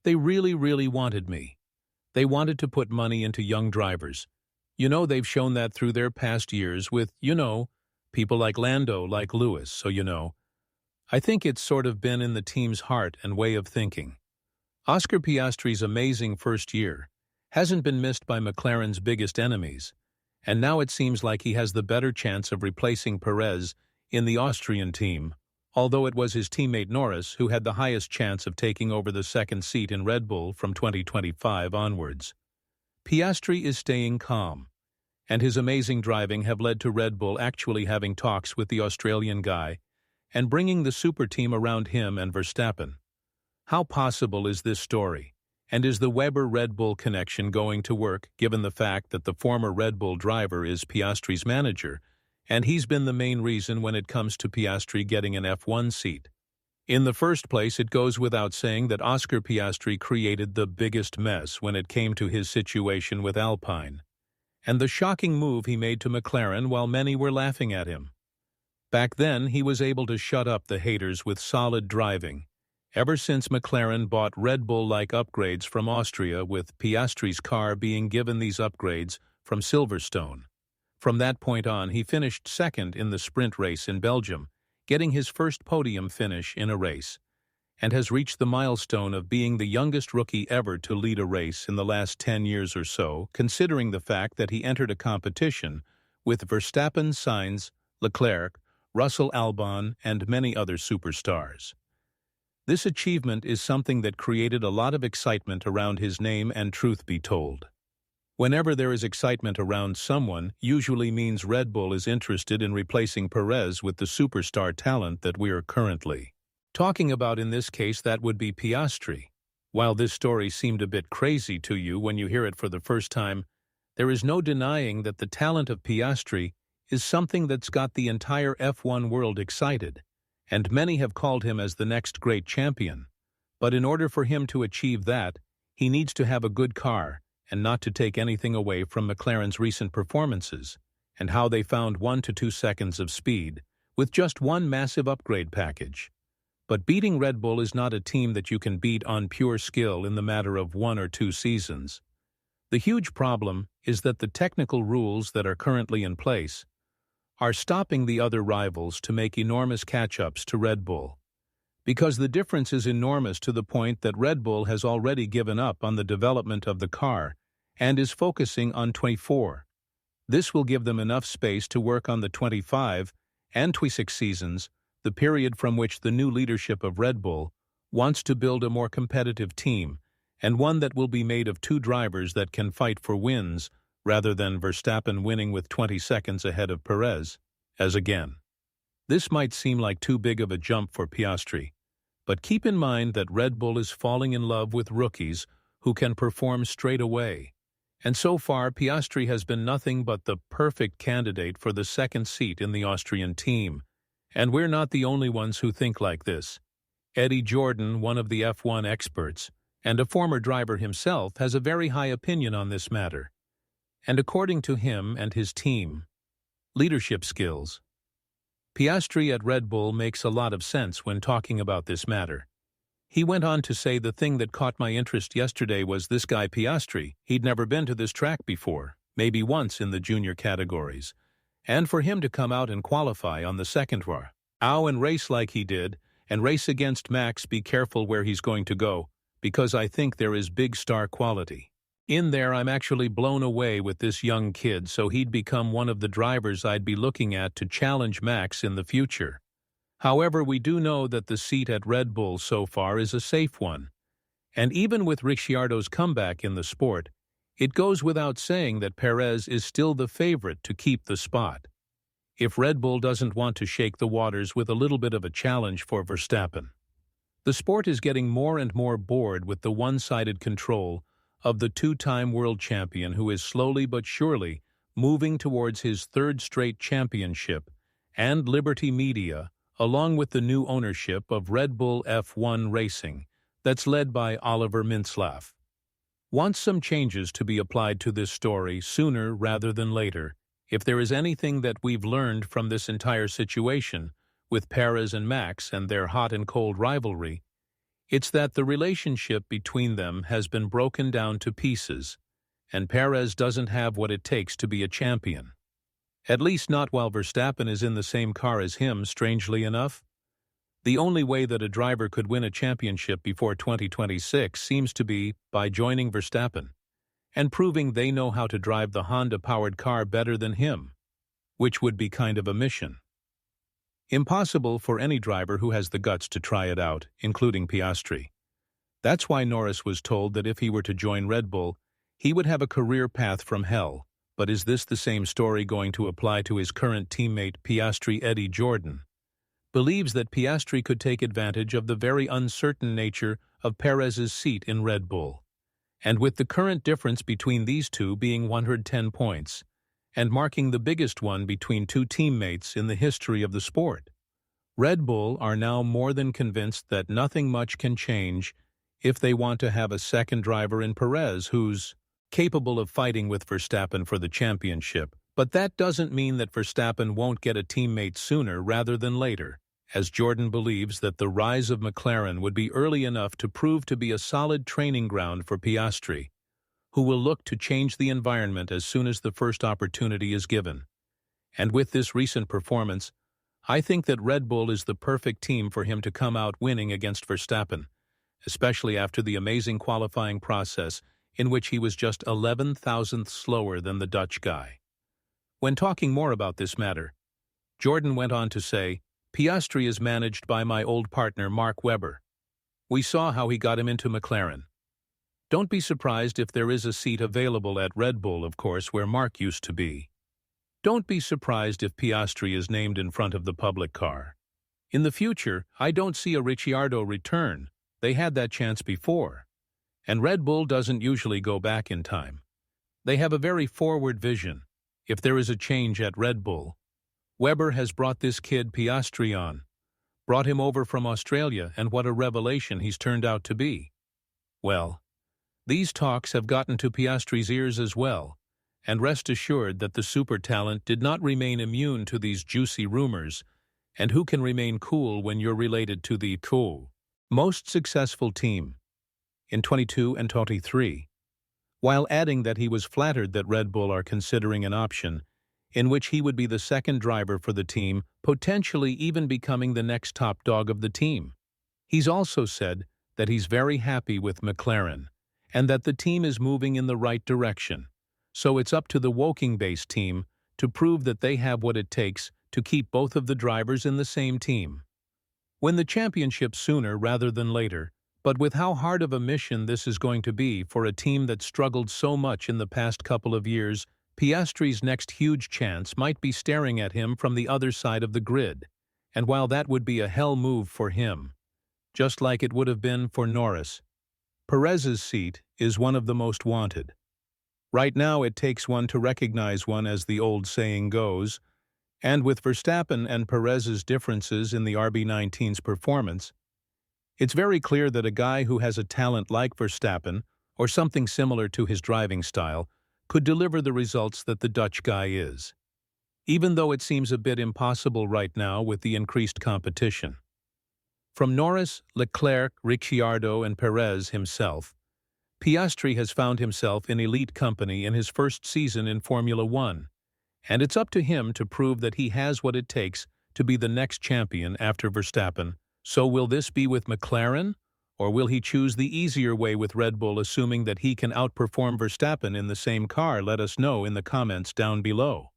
They really wanted me. They wanted to put money into young drivers. They've shown that through their past years with, people like Lando, like Lewis, I think it's sort of been in the team's heart and way of thinking. Oscar Piastri's amazing first year hasn't been missed by McLaren's biggest enemies, and now it seems like he has the better chance of replacing Perez in the Austrian team, although it was his teammate Norris who had the highest chance of taking over the second seat in Red Bull from 2025 onwards. Piastri is staying calm, and his amazing driving have led to Red Bull actually having talks with the Australian guy and bringing the super team around him and Verstappen. How possible is this story? And is the Weber-Red Bull connection going to work, given the fact that the former Red Bull driver is Piastri's manager, and he's been the main reason when it comes to Piastri getting an F1 seat? In the first place, it goes without saying that Oscar Piastri created the biggest mess when it came to his situation with Alpine, and the shocking move he made to McLaren while many were laughing at him. Back then, he was able to shut up the haters with solid driving. Ever since McLaren bought Red Bull-like upgrades from Austria, with Piastri's car being given these upgrades from Silverstone. From that point on, he finished second in the sprint race in Belgium, getting his first podium finish in a race, and has reached the milestone of being the youngest rookie ever to lead a race in the last 10 years or so, considering the fact that he entered a competition with Verstappen, Sainz, Leclerc, Russell Albon, and many other superstars. This achievement is something that created a lot of excitement around his name, and truth be told, whenever there is excitement around someone, usually means Red Bull is interested in replacing Perez with the superstar talent that we are currently talking about. In this case, that would be Piastri. While this story seemed a bit crazy to you when you hear it for the first time, there is no denying that the talent of Piastri is something that's got the entire F1 world excited, and many have called him as the next great champion. But in order for him to achieve that, he needs to have a good car, and not to take anything away from McLaren's recent performances, and how they found 1 to 2 seconds of speed, with just one massive upgrade package. But beating Red Bull is not a team that you can beat on pure skill in the matter of 1 or 2 seasons. The huge problem is that the technical rules that are currently in place are stopping the other rivals to make enormous catch-ups to Red Bull, because the difference is enormous to the point that Red Bull has already given up on the development of the car and is focusing on 24. This will give them enough space to work on the 25 and 26 seasons, the period from which the new leadership of Red Bull wants to build a more competitive team, and one that will be made of 2 drivers that can fight for wins, rather than Verstappen winning with 20 seconds ahead of Perez, as again. This might seem like too big of a jump for Piastri, but keep in mind that Red Bull is falling in love with rookies who can perform straight away, and so far Piastri has been nothing but the perfect candidate for the second seat in the Austrian team, and we're not the only ones who think like this. Eddie Jordan, one of the F1 experts, and a former driver himself, has a very high opinion on this matter. And according to him and his team, leadership skills, Piastri at Red Bull makes a lot of sense when talking about this matter. He went on to say, the thing that caught my interest yesterday was this guy Piastri. He'd never been to this track before, maybe once in the junior categories. And for him to come out and qualify on the second row, and race like he did, and race against Max, be careful where he's going to go, because I think there is big star quality in there. I'm actually blown away with this young kid, so he'd become one of the drivers I'd be looking at to challenge Max in the future. However, we do know that the seat at Red Bull so far is a safe one. And even with Ricciardo's comeback in the sport, it goes without saying that Perez is still the favorite to keep the spot, if Red Bull doesn't want to shake the waters with a little bit of a challenge for Verstappen. The sport is getting more and more bored with the one-sided control of the 2-time world champion, who is slowly but surely moving towards his 3rd straight championship, and Liberty Media, along with the new ownership of Red Bull F1 Racing, that's led by Oliver Mintzlaff, wants some changes to be applied to this story sooner rather than later. If there is anything that we've learned from this entire situation with Perez and Max and their hot and cold rivalry, It's that the relationship between them has been broken down to pieces, and Perez doesn't have what it takes to be a champion. At least not while Verstappen is in the same car as him, strangely enough. The only way that a driver could win a championship before 2026 seems to be by joining Verstappen and proving they know how to drive the Honda-powered car better than him, which would be kind of a mission. Impossible for any driver who has the guts to try it out, including Piastri. That's why Norris was told that if he were to join Red Bull, he would have a career path from hell. But is this the same story going to apply to his current teammate Piastri? Eddie Jordan believes that Piastri could take advantage of the very uncertain nature of Perez's seat in Red Bull. And with the current difference between these two being 110 points, and marking the biggest one between two teammates in the history of the sport, Red Bull are now more than convinced that nothing much can change if they want to have a second driver in Perez who's capable of fighting with Verstappen for the championship. But that doesn't mean that Verstappen won't get a teammate sooner rather than later, as Jordan believes that the rise of McLaren would be early enough to prove to be a solid training ground for Piastri, who will look to change the environment as soon as the first opportunity is given. And with this recent performance, I think that Red Bull is the perfect team for him to come out winning against Verstappen, especially after the amazing qualifying process in which he was just 11 thousandths slower than the Dutch guy. When talking more about this matter, Jordan went on to say, "Piastri is managed by my old partner Mark Webber. We saw how he got him into McLaren. Don't be surprised if there is a seat available at Red Bull, of course, where Mark used to be. Don't be surprised if Piastri is named in front of the public car. In the future, I don't see a Ricciardo return. They had that chance before. And Red Bull doesn't usually go back in time. They have a very forward vision. If there is a change at Red Bull, Webber has brought this kid Piastri on, brought him over from Australia, and what a revelation he's turned out to be. Well, these talks have gotten to Piastri's ears as well, and rest assured that the super talent did not remain immune to these juicy rumors, and who can remain cool when you're related to the most successful team in 22 and 23, while adding that he was flattered that Red Bull are considering an option in which he would be the second driver for the team, potentially even becoming the next top dog of the team. He's also said that he's very happy with McLaren and that the team is moving in the right direction, so it's up to the Woking-based team to prove that they have what it takes to keep both of the drivers in the same team. Win the championship sooner rather than later, but with how hard of a mission this is going to be for a team that struggled so much in the past couple of years, Piastri's next huge chance might be staring at him from the other side of the grid. And while that would be a hell move for him, just like it would have been for Norris, Perez's seat is one of the most wanted. Right now it takes one to recognize one, as the old saying goes, and with Verstappen and Perez's differences in the RB19's performance, it's very clear that a guy who has a talent like Verstappen, or something similar to his driving style, could deliver the results that the Dutch guy is, even though it seems a bit impossible right now with the increased competition. From Norris, Leclerc, Ricciardo, and Perez himself, Piastri has found himself in elite company in his first season in Formula One, and it's up to him to prove that he has what it takes to be the next champion after Verstappen. So will this be with McLaren, or will he choose the easier way with Red Bull, assuming that he can outperform Verstappen in the same car? Let us know in the comments down below.